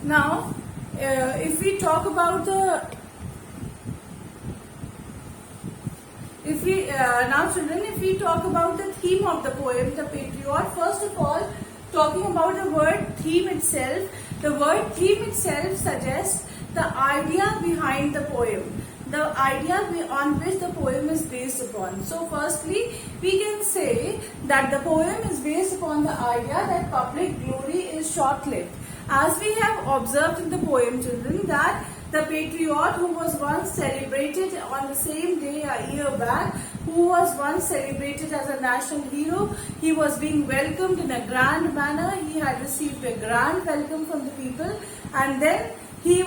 Now, if we talk about the now children, if we talk about the theme of the poem, The Patriot, first of all, talking about the word theme itself, the word theme itself suggests the idea behind the poem, the idea on which the poem is based upon. So firstly, we can say that the poem is based upon the idea that public glory is short-lived. As we have observed in the poem, children, that the patriot who was once celebrated on the same day a year back, who was once celebrated as a national hero, he was being welcomed in a grand manner, he had received a grand welcome from the people, and then he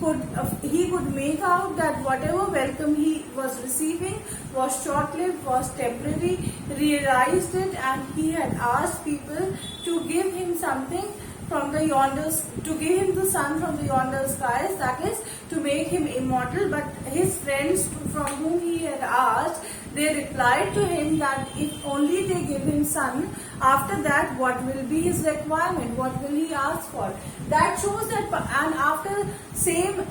could make out that whatever welcome he was receiving was short-lived, was temporary, realized it, and he had asked people to give him something from the yonders, to give him the sun from the yonder skies, that is to make him immortal. But his friends from whom he had asked, they replied to him that if only they give him sun, after that what will be his requirement, what will he ask for? That shows that, and after same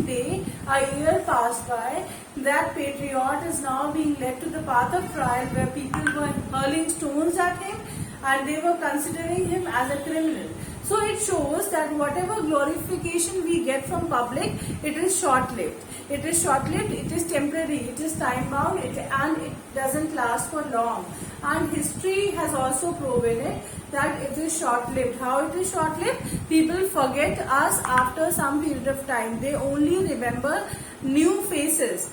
day a year passed by, that patriot is now being led to the path of trial, where people were hurling stones at him and they were considering him as a criminal. So it shows that whatever glorification we get from public, it is short-lived. It is short-lived, it is temporary, it is time-bound, and it doesn't last for long. And history has also proven it, that it is short-lived. How it is short-lived? People forget us after some period of time. They only remember new faces.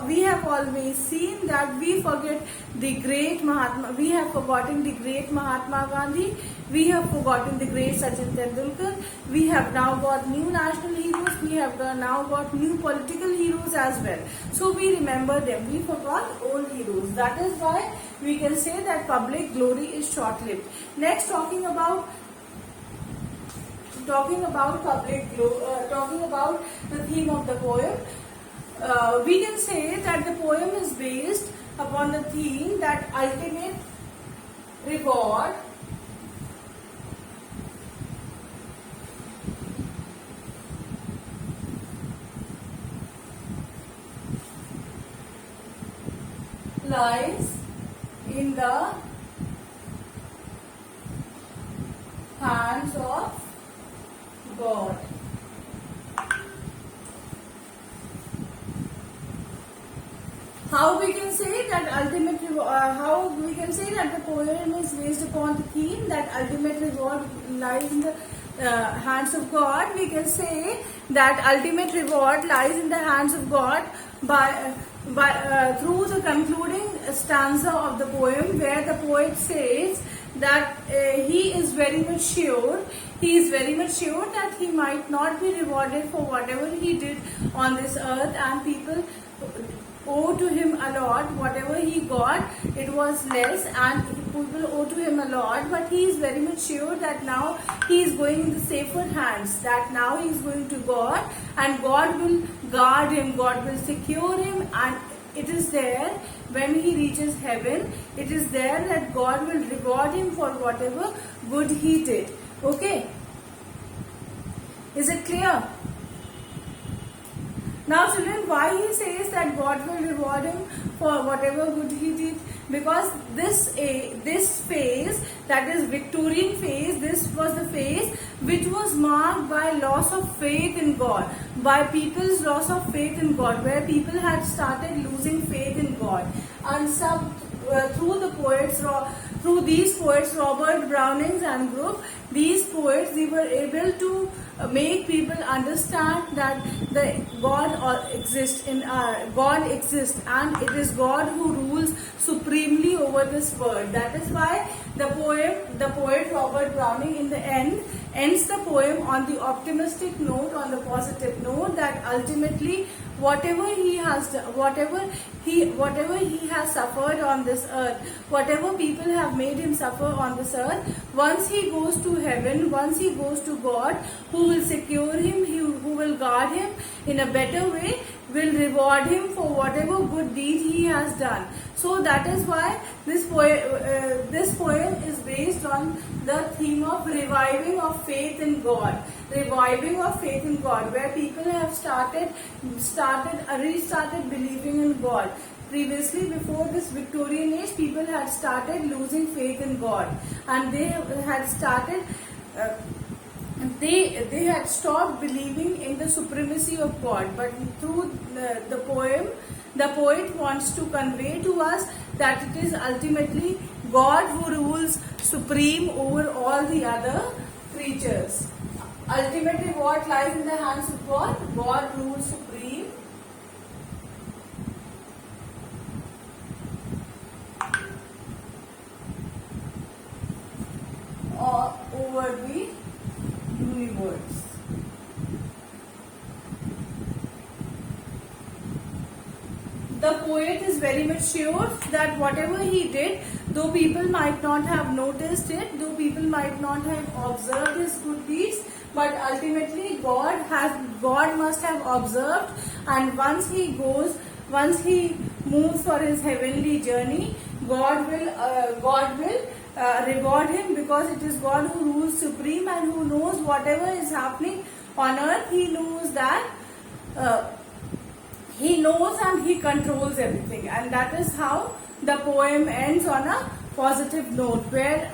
We have always seen that we forget the great Mahatma, we have forgotten the great Mahatma Gandhi, we have forgotten the great Sachin Tendulkar, we have now got new national heroes, we have now got new political heroes as well. So we remember them, we forgot old heroes. That is why we can say that public glory is short-lived. Next, talking about the theme of the poem, we can say that the poem is based upon the theme that ultimate reward lies in the hands of God. How we can say that how we can say that the poem is based upon the theme that ultimate reward lies in the hands of God? We can say that ultimate reward lies in the hands of God by through the concluding stanza of the poem, where the poet says that he is very much sure that he might not be rewarded for whatever he did on this earth, and people owe to him a lot. Whatever he got, it was less, and people owe to him a lot, but he is very much sure that now he is going in the safer hands, that now he is going to God, and God will guard him, God will secure him, and it is there when he reaches heaven, it is there that God will reward him for whatever good he did. Okay, is it clear? Now children, why he says that God will reward him for whatever good he did? Because this phase, that is Victorian phase, this was the phase which was marked by loss of faith in God, by people's loss of faith in God, where people had started losing faith in God. And through these poets, Robert Brownings and group, these poets, they were able to make people understand that God exists, and it is God who rules supremely over this world. That is why the poet Robert Browning in the end ends the poem on the optimistic note, on the positive note, that ultimately whatever he has suffered on this earth, whatever people have made him suffer on this earth, once he goes to heaven, once he goes to God, who will secure him, who will guard him in a better way, will reward him for whatever good deed he has done. So that is why this poem is based on the theme of reviving of faith in God. Reviving of faith in God, where people have restarted believing in God. Previously, before this Victorian age, people had started losing faith in God, and they had started. They had stopped believing in the supremacy of God. But through the poem, the poet wants to convey to us that it is ultimately God who rules supreme over all the other creatures. Ultimately, what lies in the hands of God? God rules supreme. Over the universe. The poet is very much sure that whatever he did, though people might not have noticed it, though people might not have observed his good deeds, but ultimately God must have observed, and once he moves for his heavenly journey, God will reward him, because it is God who rules supreme and who knows whatever is happening on earth. He knows that he knows and he controls everything, and that is how the poem ends on a positive note, where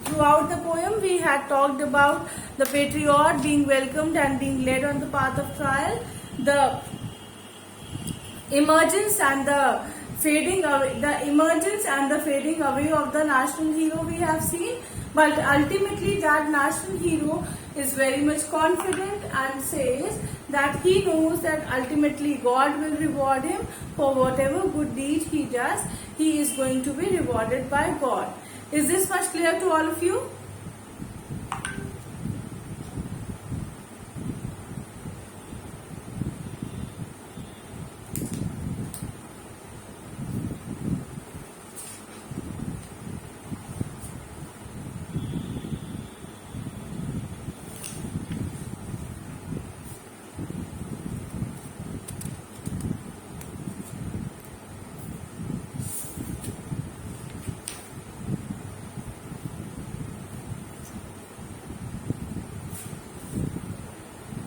throughout the poem we had talked about the patriot being welcomed and being led on the path of trial, the emergence and the fading away, of the national hero we have seen. But ultimately that national hero is very much confident and says that he knows that ultimately God will reward him for whatever good deed he does. He is going to be rewarded by God. Is this much clear to all of you?